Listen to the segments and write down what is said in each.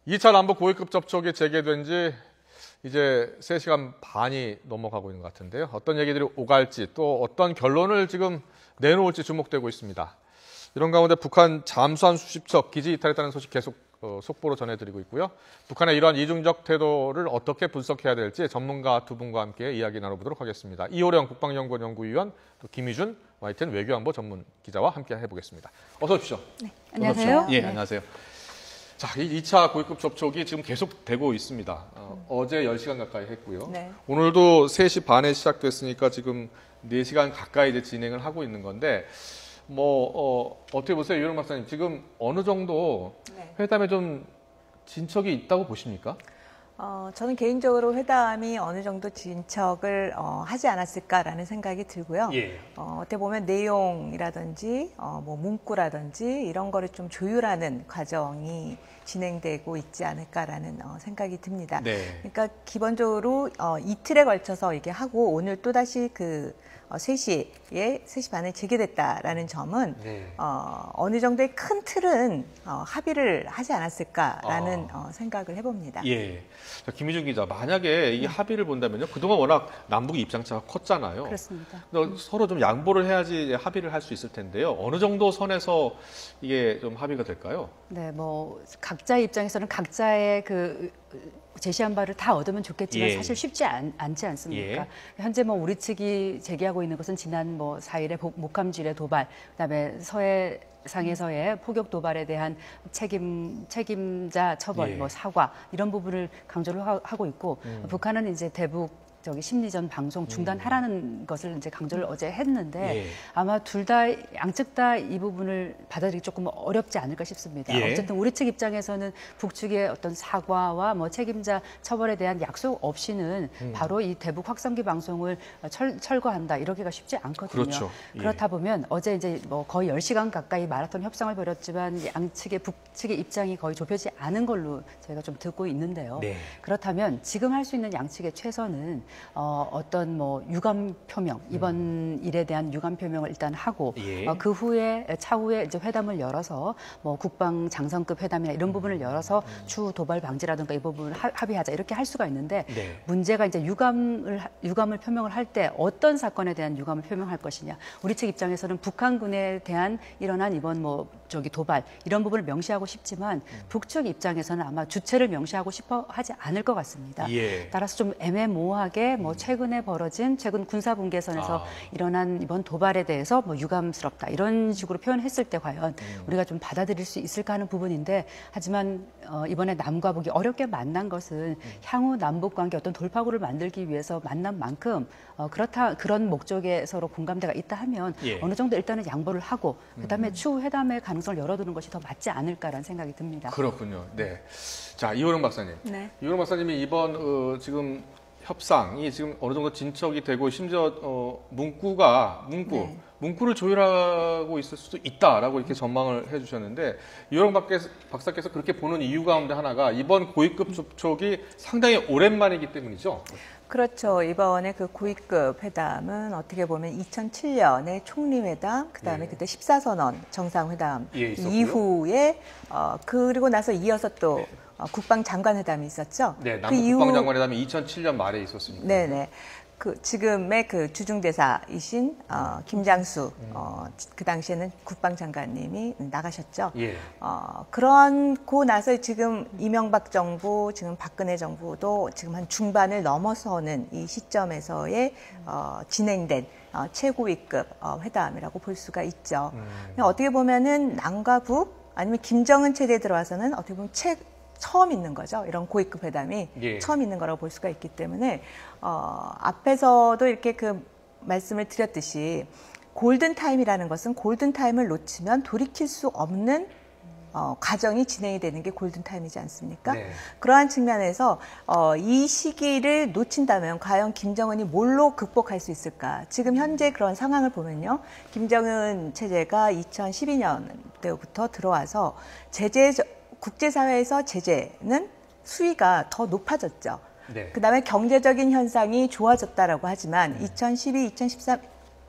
2차 남북 고위급 접촉이 재개된 지 이제 3시간 반이 넘어가고 있는 것 같은데요. 어떤 얘기들이 오갈지 또 어떤 결론을 지금 내놓을지 주목되고 있습니다. 이런 가운데 북한 잠수함 수십 척 기지 이탈했다는 소식 계속 속보로 전해드리고 있고요. 북한의 이러한 이중적 태도를 어떻게 분석해야 될지 전문가 두 분과 함께 이야기 나눠보도록 하겠습니다. 이호령 국방연구원 연구위원, 또 김희준 YTN 외교안보 전문 기자와 함께 해보겠습니다. 어서 오십시오. 네, 안녕하세요. 예, 안녕하세요. 자, 이 2차 고위급 접촉이 지금 계속되고 있습니다. 어제 10시간 가까이 했고요. 네. 오늘도 3시 반에 시작됐으니까 지금 4시간 가까이 이제 진행을 하고 있는 건데, 어떻게 보세요, 이호령 박사님? 지금 어느 정도 회담에 좀 진척이 있다고 보십니까? 저는 개인적으로 회담이 어느 정도 진척을 하지 않았을까라는 생각이 들고요. 예. 어떻게 보면 내용이라든지 문구라든지 이런 거를 좀 조율하는 과정이 진행되고 있지 않을까라는 생각이 듭니다. 네. 그러니까 기본적으로 이틀에 걸쳐서 이게 하고 오늘 또다시 3시 반에 재개됐다라는 점은 어느 정도의 큰 틀은 합의를 하지 않았을까라는 생각을 해봅니다. 예. 자, 김희준 기자, 만약에 이 합의를 본다면요. 그동안 워낙 남북의 입장차가 컸잖아요. 그렇습니다. 서로 좀 양보를 해야지 합의를 할 수 있을 텐데요. 어느 정도 선에서 이게 좀 합의가 될까요? 네, 각자의 입장에서는 각자의 제시한 바를 다 얻으면 좋겠지만 예. 사실 쉽지 않지 않습니까? 예. 현재 우리 측이 제기하고 있는 것은 지난 4일의 목함질의 도발, 그다음에 상해서의 포격 도발에 대한 책임자 처벌, 예. 사과 이런 부분을 강조를 하고 있고 북한은 이제 대북 심리전 방송 중단하라는 것을 이제 강조를 어제 했는데 예. 아마 둘 다 양측 다 이 부분을 받아들이기 조금 어렵지 않을까 싶습니다. 예. 어쨌든 우리 측 입장에서는 북측의 어떤 사과와 책임자 처벌에 대한 약속 없이는 바로 이 대북 확성기 방송을 철거한다 이러기가 쉽지 않거든요. 그렇죠. 예. 그렇다 보면 어제 이제 거의 10시간 가까이 마라톤 협상을 벌였지만 양측의 북측의 입장이 거의 좁혀지지 않은 걸로 저희가 좀 듣고 있는데요. 네. 그렇다면 지금 할 수 있는 양측의 최선은 어떤 유감 표명, 이번 일에 대한 유감 표명을 일단 하고 예. 그 후에 차후에 이제 회담을 열어서 국방 장성급 회담이나 이런 부분을 열어서 추후 도발 방지라든가 이 부분을 합의하자 이렇게 할 수가 있는데 네. 문제가 이제 유감을 표명을 할 때 어떤 사건에 대한 유감을 표명할 것이냐. 우리 측 입장에서는 북한군에 대한 일어난 이번 도발 이런 부분을 명시하고 싶지만 북측 입장에서는 아마 주체를 명시하고 싶어 하지 않을 것 같습니다. 예. 따라서 좀 애매모호하게 최근에 벌어진 최근 군사분계선에서 일어난 이번 도발에 대해서 유감스럽다 이런 식으로 표현했을 때 과연 우리가 좀 받아들일 수 있을까 하는 부분인데 하지만 이번에 남과 북이 어렵게 만난 것은 향후 남북 관계 어떤 돌파구를 만들기 위해서 만난 만큼 그런 목적에 서로 공감대가 있다 하면 예. 어느 정도 일단은 양보를 하고 그다음에 추후 회담의 가능성을 열어두는 것이 더 맞지 않을까라는 생각이 듭니다. 그렇군요. 네. 자, 이호령 박사님. 네. 이호령 박사님이 이번 지금 협상이 지금 어느 정도 진척이 되고 심지어 문구를 조율하고 있을 수도 있다라고 이렇게 전망을 해주셨는데 이호령 박사께서 그렇게 보는 이유 가운데 하나가 이번 고위급 접촉이 상당히 오랜만이기 때문이죠. 그렇죠. 이번에 고위급 회담은 어떻게 보면 2007년에 총리회담, 그다음에 그때 14선언 정상회담 이후에 그리고 나서 이어서 또 국방장관회담이 있었죠. 네, 남북 국방장관회담이 2007년 말에 있었습니다. 네네. 지금의 주중대사이신 김장수 그 당시에는 국방장관님이 나가셨죠. 예. 그러고 나서 지금 이명박 정부, 지금 박근혜 정부도 지금 한 중반을 넘어서는 이 시점에서의 진행된 최고위급 회담이라고 볼 수가 있죠. 어떻게 보면은 남과 북 아니면 김정은 체제에 들어와서는 어떻게 보면 처음 있는 거죠. 이런 고위급 회담이 처음 있는 거라고 볼 수가 있기 때문에 앞에서도 이렇게 말씀을 드렸듯이 골든타임이라는 것은 골든타임을 놓치면 돌이킬 수 없는 과정이 진행이 되는 게 골든타임이지 않습니까? 네. 그러한 측면에서 이 시기를 놓친다면 과연 김정은이 뭘로 극복할 수 있을까? 지금 현재 그런 상황을 보면요. 김정은 체제가 2012년대부터 들어와서 국제사회에서 제재는 수위가 더 높아졌죠. 네. 그다음에 경제적인 현상이 좋아졌다라고 하지만 2012, 2013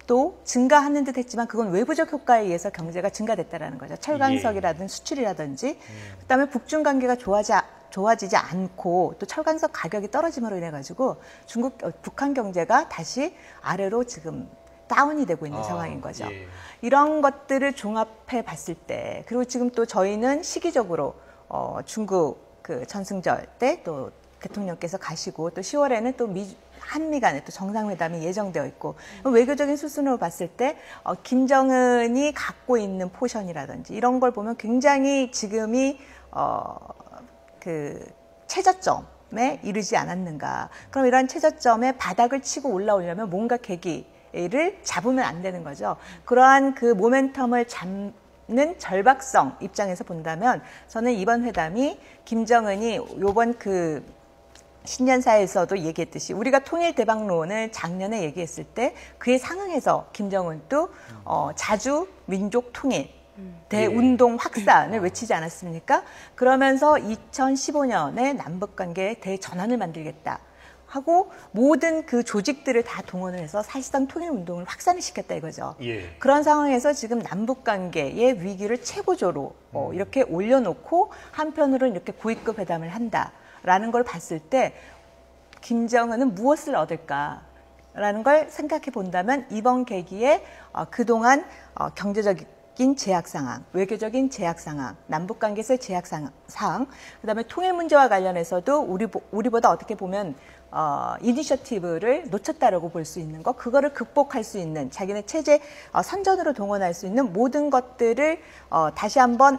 또 증가하는 듯 했지만 그건 외부적 효과에 의해서 경제가 증가됐다라는 거죠. 철강석이라든지 수출이라든지 그다음에 북중 관계가 좋아지지 않고 또 철강석 가격이 떨어짐으로 인해 가지고 북한 경제가 다시 아래로 지금 다운이 되고 있는 상황인 거죠. 예. 이런 것들을 종합해 봤을 때, 그리고 지금 또 저희는 시기적으로 중국 그 전승절 때 또 대통령께서 가시고 또 10월에는 또 한미 간에 또 정상회담이 예정되어 있고, 외교적인 수순으로 봤을 때 김정은이 갖고 있는 포션이라든지 이런 걸 보면 굉장히 지금이 그 최저점에 이르지 않았는가. 그럼 이런 최저점에 바닥을 치고 올라오려면 뭔가 계기를 잡으면 안 되는 거죠. 그러한 그 모멘텀을 잡는 절박성 입장에서 본다면 저는 이번 회담이 김정은이 요번 그 신년사에서도 얘기했듯이 우리가 통일대박론을 작년에 얘기했을 때 그에 상응해서 김정은도 자주 민족 통일 대운동 확산을 외치지 않았습니까? 그러면서 2015년에 남북관계에 대전환을 만들겠다 하고 모든 그 조직들을 다 동원을 해서 사실상 통일운동을 확산을 시켰다 이거죠. 예. 그런 상황에서 지금 남북관계의 위기를 최고조로 이렇게 올려놓고 한편으로는 이렇게 고위급 회담을 한다라는 걸 봤을 때 김정은은 무엇을 얻을까라는 걸 생각해 본다면 이번 계기에 그동안 경제적인 제약 상황, 외교적인 제약 상황, 남북관계에서의 제약 상황, 그다음에 통일 문제와 관련해서도 우리보다 어떻게 보면 이니셔티브를 놓쳤다라고 볼 수 있는 거, 그거를 극복할 수 있는 자기네 체제 선전으로 동원할 수 있는 모든 것들을 다시 한번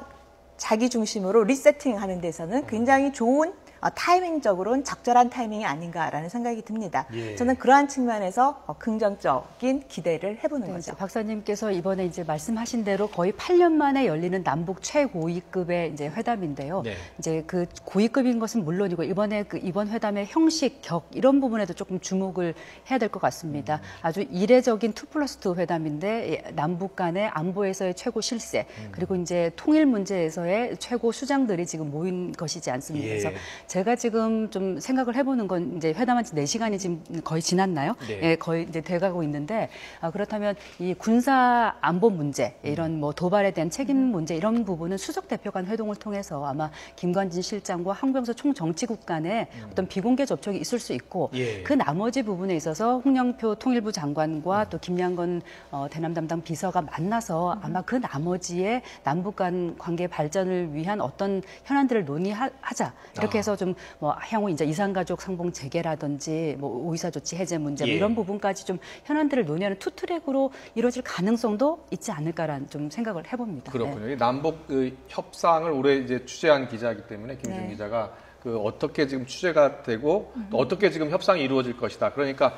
자기 중심으로 리세팅하는 데서는 굉장히 좋은 타이밍적으로는 적절한 타이밍이 아닌가라는 생각이 듭니다. 예. 저는 그러한 측면에서 긍정적인 기대를 해보는 네, 거죠. 박사님께서 이번에 이제 말씀하신 대로 거의 8년 만에 열리는 남북 최고위급의 이제 회담인데요. 네. 이제 그 고위급인 것은 물론이고 이번에 이번 회담의 형식, 격 이런 부분에도 조금 주목을 해야 될 것 같습니다. 아주 이례적인 2+2 회담인데 남북 간의 안보에서의 최고 실세 그리고 이제 통일 문제에서의 최고 수장들이 지금 모인 것이지 않습니까? 예. 그래서 제가 지금 좀 생각을 해보는 건 이제 회담한 지 4시간이 지금 거의 지났나요? 네. 예, 거의 이제 돼가고 있는데 그렇다면 이 군사 안보 문제, 이런 뭐 도발에 대한 책임 문제 이런 부분은 수석 대표 간 회동을 통해서 아마 김관진 실장과 황병서 총정치국 간의 어떤 비공개 접촉이 있을 수 있고 예. 그 나머지 부분에 있어서 홍영표 통일부 장관과 또 김양건 대남 담당 비서가 만나서 아마 그 나머지의 남북 간 관계 발전을 위한 어떤 현안들을 논의하자 이렇게 해서 좀 뭐 향후 이제 이산가족 상봉 재개라든지 뭐 오이사 조치 해제 문제 뭐 예. 이런 부분까지 좀 현안들을 논의하는 투트랙으로 이루어질 가능성도 있지 않을까라는 좀 생각을 해봅니다. 그렇군요. 이 남북 그 협상을 올해 이제 취재한 기자이기 때문에 김준 네. 기자가 그 어떻게 지금 취재가 되고 또 어떻게 지금 협상이 이루어질 것이다. 그러니까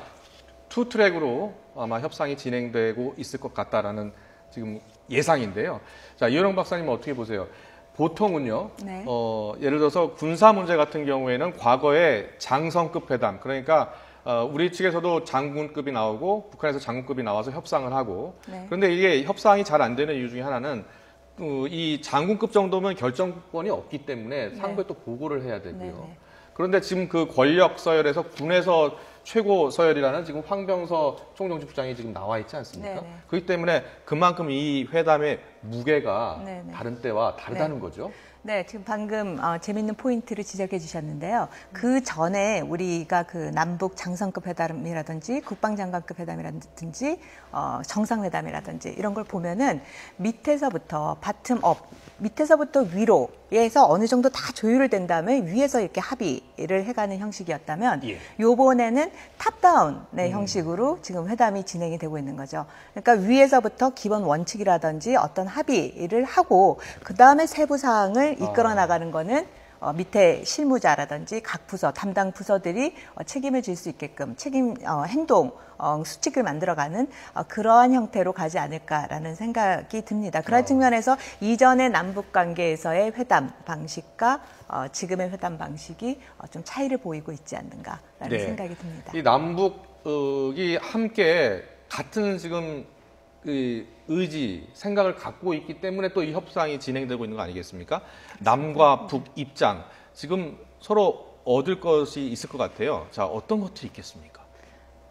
투 트랙으로 아마 협상이 진행되고 있을 것 같다라는 지금 예상인데요. 자, 이현영 박사님은 어떻게 보세요? 보통은요, 네. 예를 들어서 군사 문제 같은 경우에는 과거에 장성급 회담, 그러니까 우리 측에서도 장군급이 나오고 북한에서 장군급이 나와서 협상을 하고 네. 그런데 이게 협상이 잘 안 되는 이유 중에 하나는 이 장군급 정도면 결정권이 없기 때문에 상부에 또 보고를 해야 되고요. 네, 네. 그런데 지금 그 권력 서열에서 군에서 최고 서열이라는 지금 황병서 총정치부장이 지금 나와 있지 않습니까? 네, 네. 그렇기 때문에 그만큼 이 회담의 무게가 네, 네. 다른 때와 다르다는 거죠. 네, 지금 방금 재밌는 포인트를 지적해 주셨는데요. 그 전에 우리가 그 남북 장성급 회담이라든지 국방장관급 회담이라든지 정상회담이라든지 이런 걸 보면은 밑에서부터 바텀업, 밑에서부터 위로에서 어느 정도 다 조율을 된 다음에 위에서 이렇게 합의를 해가는 형식이었다면 예. 요번에는 탑다운의 형식으로 지금 회담이 진행이 되고 있는 거죠. 그러니까 위에서부터 기본 원칙이라든지 어떤 합의를 하고 그 다음에 세부 사항을 이끌어 나가는 거는 밑에 실무자라든지 각 부서, 담당 부서들이 책임을 질 수 있게끔 행동 수칙을 만들어가는 그러한 형태로 가지 않을까라는 생각이 듭니다. 그런 측면에서 이전의 남북 관계에서의 회담 방식과 지금의 회담 방식이 좀 차이를 보이고 있지 않는가라는 네. 생각이 듭니다. 이 남북이 함께 같은 지금 그 의지, 생각을 갖고 있기 때문에 또 이 협상이 진행되고 있는 거 아니겠습니까? 남과 북 입장, 지금 서로 얻을 것이 있을 것 같아요. 자, 어떤 것들이 있겠습니까?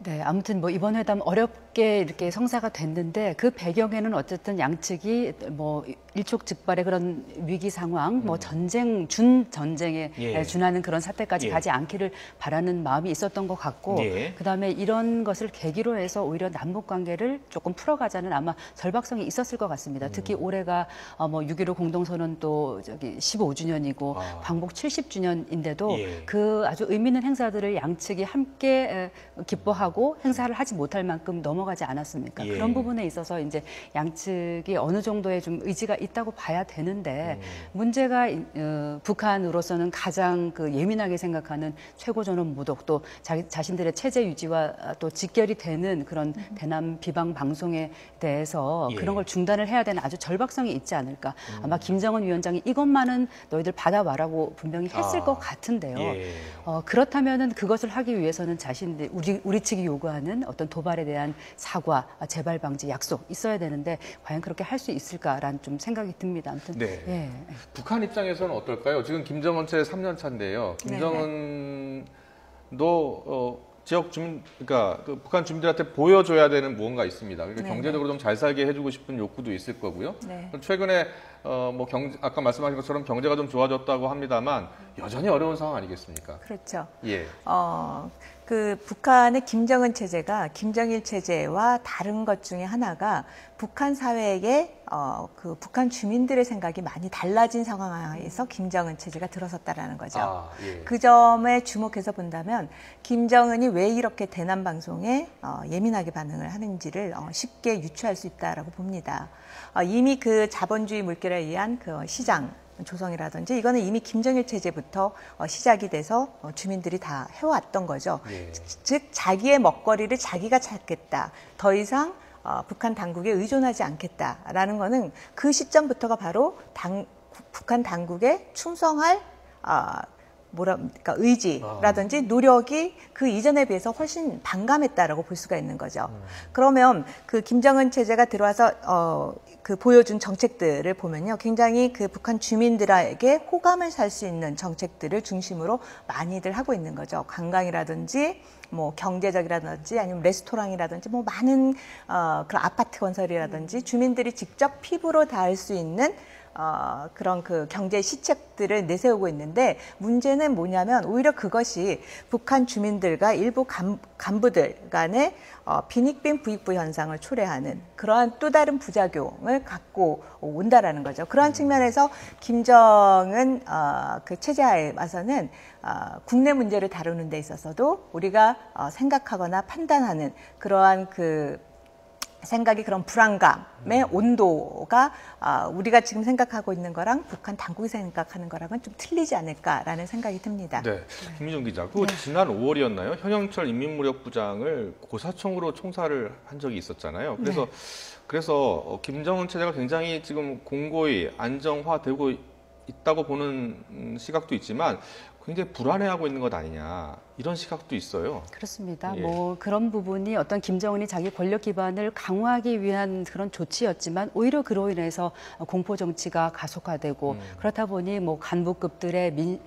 네, 아무튼 뭐 이번 회담 어렵게 쉽게 이렇게 성사가 됐는데 그 배경에는 어쨌든 양측이 뭐 일촉즉발의 그런 위기 상황, 뭐 전쟁, 전쟁에 예. 준하는 그런 사태까지 예. 가지 않기를 바라는 마음이 있었던 것 같고, 예. 그다음에 이런 것을 계기로 해서 오히려 남북 관계를 조금 풀어가자는 아마 절박성이 있었을 것 같습니다. 특히 올해가 뭐 6.15 공동선언 또 저기 15주년이고 광복 70주년인데도 예. 그 아주 의미 있는 행사들을 양측이 함께 기뻐하고 행사를 하지 못할 만큼 넘어가지 않았습니까? 예. 그런 부분에 있어서 이제 양측이 어느 정도의 좀 의지가 있다고 봐야 되는데 문제가 북한으로서는 가장 그 예민하게 생각하는 최고전원 모독 또 자신들의 체제 유지와 또 직결이 되는 그런 대남 비방 방송에 대해서 예. 그런 걸 중단을 해야 되는 아주 절박성이 있지 않을까. 아마 김정은 위원장이 이것만은 너희들 받아와라고 분명히 했을 것 같은데요. 예. 그렇다면은 그것을 하기 위해서는 자신들 우리 측이 요구하는 어떤 도발에 대한 사과, 재발 방지 약속 있어야 되는데 과연 그렇게 할 수 있을까라는 좀 생각이 듭니다. 아무튼 네. 예. 북한 입장에서는 어떨까요? 지금 김정은 채 3년 차인데요. 김정은도 지역 주민, 그러니까 그 북한 주민들한테 보여줘야 되는 무언가 있습니다. 그러니까 네네. 경제적으로 좀 잘 살게 해주고 싶은 욕구도 있을 거고요. 네. 최근에 뭐 아까 말씀하신 것처럼 경제가 좀 좋아졌다고 합니다만 여전히 어려운 상황 아니겠습니까? 그렇죠. 예. 그 북한의 김정은 체제가 김정일 체제와 다른 것 중에 하나가 북한 사회에 그 북한 주민들의 생각이 많이 달라진 상황에서 김정은 체제가 들어섰다라는 거죠. 예. 그 점에 주목해서 본다면 김정은이 왜 이렇게 대남 방송에 예민하게 반응을 하는지를 쉽게 유추할 수 있다라고 봅니다. 이미 그 자본주의 물결에 의한 그 시장 조성이라든지 이거는 이미 김정일 체제부터 시작이 돼서 주민들이 다 해왔던 거죠. 예. 즉 자기의 먹거리를 자기가 찾겠다. 더 이상 북한 당국에 의존하지 않겠다라는 거는 그 시점부터가 바로 북한 당국에 충성할 그러니까 의지라든지 노력이 그 이전에 비해서 훨씬 반감했다라고 볼 수가 있는 거죠. 그러면 그 김정은 체제가 들어와서 그 보여준 정책들을 보면요, 굉장히 그 북한 주민들에게 호감을 살 수 있는 정책들을 중심으로 많이들 하고 있는 거죠. 관광이라든지 뭐 경제적이라든지 아니면 레스토랑이라든지 뭐 많은 그런 아파트 건설이라든지 주민들이 직접 피부로 닿을 수 있는 그런 그 경제 시책들을 내세우고 있는데 문제는 뭐냐면 오히려 그것이 북한 주민들과 일부 간부들 간의 빈익빈 부익부 현상을 초래하는 그러한 또 다른 부작용을 갖고 온다라는 거죠. 그러한 측면에서 김정은 그 체제하에 와서는 국내 문제를 다루는 데 있어서도 우리가 생각하거나 판단하는 그러한 그 생각이 그런 불안감의 온도가 우리가 지금 생각하고 있는 거랑 북한 당국이 생각하는 거랑은 좀 틀리지 않을까라는 생각이 듭니다. 네. 김민정 기자, 그 지난 5월이었나요? 현영철 인민무력부장을 고사총으로 총사를 한 적이 있었잖아요. 그래서 김정은 체제가 굉장히 지금 공고히 안정화되고 있다고 보는 시각도 있지만 굉장히 불안해하고 있는 것 아니냐, 이런 시각도 있어요. 그렇습니다. 예. 뭐 그런 부분이 어떤 김정은이 자기 권력 기반을 강화하기 위한 그런 조치였지만 오히려 그로 인해서 공포 정치가 가속화되고 그렇다 보니 뭐 간부급들의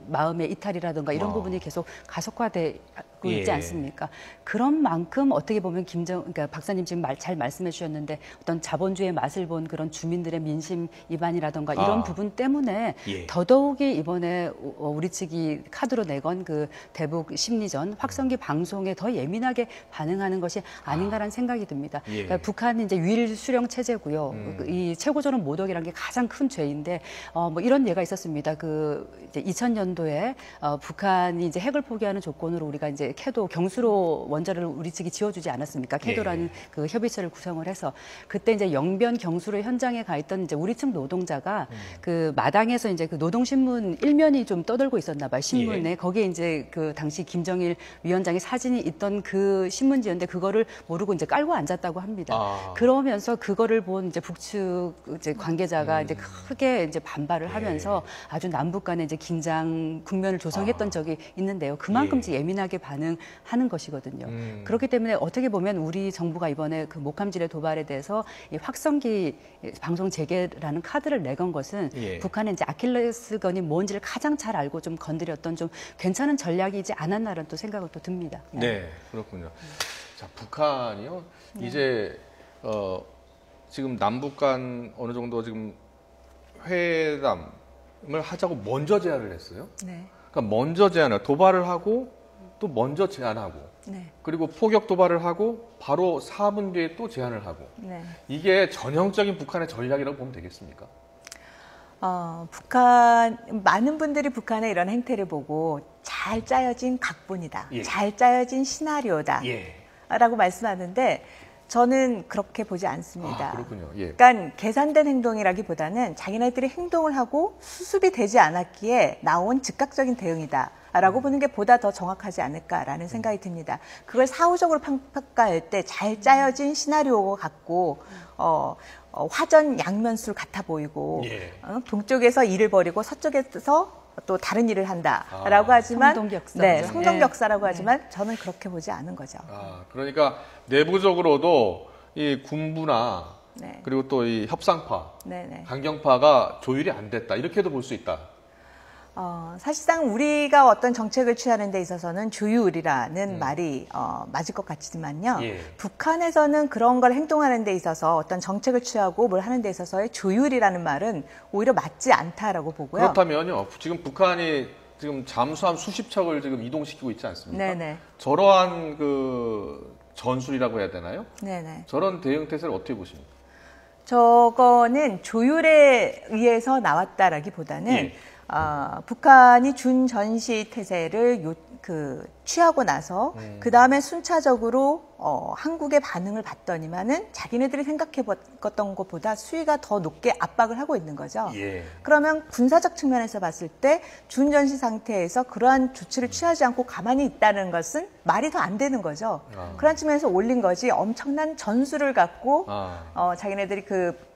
마음의 이탈이라든가 이런 부분이 계속 가속화되고 있지 예. 않습니까? 그런 만큼 어떻게 보면 그러니까 박사님 지금 잘 말씀해 주셨는데 어떤 자본주의의 맛을 본 그런 주민들의 민심 위반이라든가 이런 부분 때문에 예. 더더욱이 이번에 우리 측이 카드로 내건 그 대북 심리전 확성기 방송에 더 예민하게 반응하는 것이 아닌가라는 생각이 듭니다. 예. 그러니까 북한은 이제 유일 수령 체제고요. 이 최고전원 모독이라는 게 가장 큰 죄인데 뭐 이런 예가 있었습니다. 그 이제 2000년도에 북한이 이제 핵을 포기하는 조건으로 우리가 이제 캐도 경수로 원자를 우리 측이 지어주지 않았습니까? 캐도라는 예. 그 협의체를 구성을 해서 그때 이제 영변 경수로 현장에 가 있던 이제 우리 측 노동자가 그 마당에서 이제 그 노동신문 일면이 좀 떠들고 있었나 봐요. 신문에. 예. 거기에 이제 그 당시 김정일 위원장의 사진이 있던 그 신문지였는데 그거를 모르고 이제 깔고 앉았다고 합니다. 그러면서 그거를 본 이제 북측 이제 관계자가 이제 크게 이제 반발을 하면서 아주 남북 간에 이제 긴장 국면을 조성했던 적이 있는데요. 그만큼 예. 예민하게 반응하는 것이거든요. 그렇기 때문에 어떻게 보면 우리 정부가 이번에 그 목함질의 도발에 대해서 이 확성기 방송 재개라는 카드를 내건 것은 예. 북한의 이제 아킬레스건이 뭔지를 가장 잘 알고 좀 건드렸던 좀 괜찮은 전략이지 않았나라는 또 생각을 또 듭니다. 네, 그렇군요. 자, 북한이요. 이제 지금 남북 간 어느 정도 지금 회담을 하자고 먼저 제안을 했어요. 네. 그러니까 먼저 제안을 도발을 하고 또 먼저 제안하고 네. 그리고 포격 도발을 하고 바로 4분 뒤에 또 제안을 하고 네. 이게 전형적인 북한의 전략이라고 보면 되겠습니까? 많은 분들이 북한의 이런 행태를 보고 잘 짜여진 각본이다. 예. 잘 짜여진 시나리오다. 라고 말씀하는데 저는 그렇게 보지 않습니다. 아, 그렇군요. 예. 그러니까 계산된 행동이라기보다는 자기네들이 행동을 하고 수습이 되지 않았기에 나온 즉각적인 대응이다. 라고 보는 게 보다 더 정확하지 않을까라는 생각이 듭니다. 그걸 사후적으로 평가할 때 잘 짜여진 시나리오 같고 화전 양면술 같아 보이고 예. 동쪽에서 일을 벌이고 서쪽에서 또 다른 일을 한다라고 하지만 성동격사. 네, 네. 성동격사라고 하지만 저는 그렇게 보지 않은 거죠. 그러니까 내부적으로도 이 군부나 네. 그리고 또 이 협상파, 네네. 강경파가 조율이 안 됐다 이렇게도 볼 수 있다. 사실상 우리가 어떤 정책을 취하는 데 있어서는 조율이라는 말이 맞을 것 같지만요. 예. 북한에서는 그런 걸 행동하는 데 있어서 어떤 정책을 취하고 뭘 하는 데 있어서의 조율이라는 말은 오히려 맞지 않다라고 보고요. 그렇다면요. 지금 북한이 지금 잠수함 수십 척을 지금 이동시키고 있지 않습니까? 네네. 저러한 그 전술이라고 해야 되나요? 네네. 저런 대응 태세를 어떻게 보십니까? 저거는 조율에 의해서 나왔다라기보다는 예. 북한이 준 전시 태세를 취하고 나서 그 다음에 순차적으로 한국의 반응을 봤더니만은 자기네들이 생각해봤던 것보다 수위가 더 높게 압박을 하고 있는 거죠. 예. 그러면 군사적 측면에서 봤을 때 준전시 상태에서 그러한 조치를 취하지 않고 가만히 있다는 것은 말이 더 안 되는 거죠. 그런 측면에서 올린 거지 엄청난 전술을 갖고 자기네들이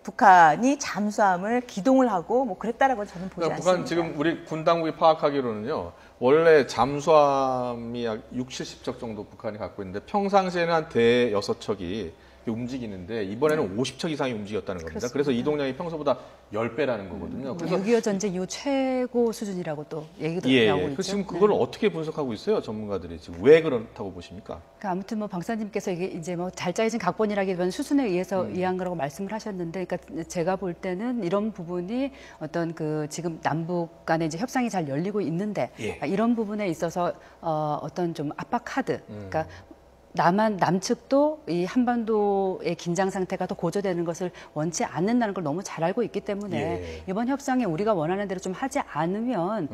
북한이 잠수함을 기동을 하고 뭐 그랬다라고 저는 보지 그러니까 않습니다. 북한 지금 우리 군 당국이 파악하기로는요. 원래 잠수함이 약 60, 70척 정도 북한이 갖고 있는데 평상시에는 한 대 6척이 움직이는데 이번에는 50척 이상이 움직였다는 겁니다. 그렇습니다. 그래서 이동량이 평소보다 10배라는 거거든요. 그래서 6.25 전쟁 이후 최고 수준이라고 또 얘기도 나오고 있죠. 지금 그걸 어떻게 분석하고 있어요, 전문가들이 지금 왜 그렇다고 보십니까? 그러니까 아무튼 뭐 박사님께서 이게 이제 뭐 잘 짜여진 각본이라기보다는 수순에 의해서 이해한 거라고 말씀을 하셨는데, 그러니까 제가 볼 때는 이런 부분이 어떤 지금 남북 간에 이제 협상이 잘 열리고 있는데 이런 부분에 있어서 어떤 좀 압박 카드, 그러니까 남측도 이 한반도의 긴장 상태가 더 고조되는 것을 원치 않는다는 걸 너무 잘 알고 있기 때문에 이번 협상에 우리가 원하는 대로 좀 하지 않으면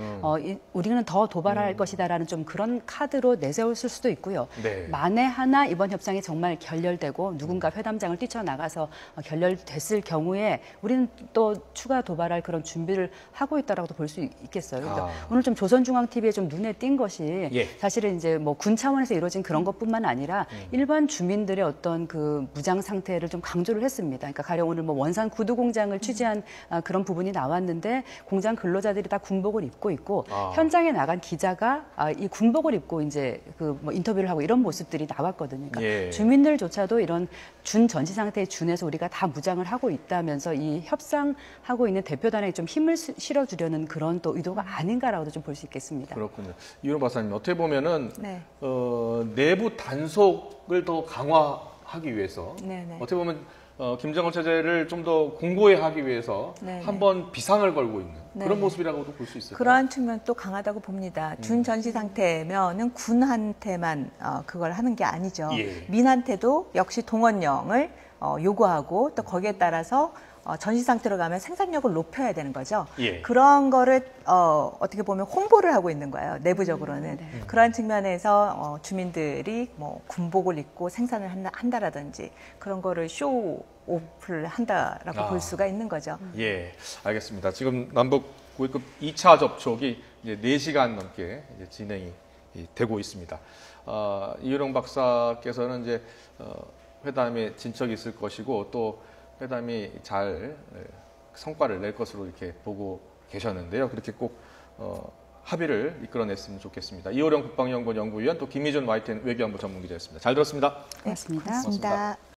우리는 더 도발할 것이다라는 좀 그런 카드로 내세울 수도 있고요. 네. 만에 하나 이번 협상이 정말 결렬되고 누군가 회담장을 뛰쳐나가서 결렬됐을 경우에 우리는 또 추가 도발할 그런 준비를 하고 있다라고도 볼 수 있겠어요. 그러니까 오늘 좀 조선중앙TV에 좀 눈에 띈 것이 사실은 이제 뭐 군 차원에서 이루어진 그런 것뿐만 아니라 일반 주민들의 어떤 무장 상태를 좀 강조를 했습니다. 그러니까 가령 오늘 뭐 원산 구두 공장을 취재한 그런 부분이 나왔는데 공장 근로자들이 다 군복을 입고 있고 현장에 나간 기자가 이 군복을 입고 이제 뭐 인터뷰를 하고 이런 모습들이 나왔거든요. 그러니까 주민들조차도 이런 준 전시 상태에 준해서 우리가 다 무장을 하고 있다면서 이 협상하고 있는 대표단에 좀 힘을 실어주려는 그런 또 의도가 아닌가라고도 좀 볼 수 있겠습니다. 그렇군요. 이윤호 박사님, 어떻게 보면은 내부 단속을 더 강화하기 위해서 어떻게 보면 김정은 체제를 좀 더 공고히 하기 위해서 한번 비상을 걸고 있는 그런 모습이라고도 볼 수 있을까요? 그러한 측면 또 강하다고 봅니다. 준 전시 상태면은 군한테만 그걸 하는 게 아니죠. 민한테도 역시 동원령을 요구하고 또 거기에 따라서 전시 상태로 가면 생산력을 높여야 되는 거죠. 그런 거를 어떻게 보면 홍보를 하고 있는 거예요. 내부적으로는. 그런 측면에서 주민들이 뭐 군복을 입고 생산을 한다라든지 그런 거를 쇼 오프를 한다라고 볼 수가 있는 거죠. 예, 알겠습니다. 지금 남북 고위급 2차 접촉이 이제 4시간 넘게 이제 진행이 되고 있습니다. 이유령 박사께서는 이제 회담에 진척이 있을 것이고 또 회담이 잘 성과를 낼 것으로 이렇게 보고 계셨는데요. 그렇게 꼭 합의를 이끌어냈으면 좋겠습니다. 이호령 국방연구원 연구위원 또 김희준 YTN 외교안보 전문기자였습니다. 잘 들었습니다. 고맙습니다. 고맙습니다.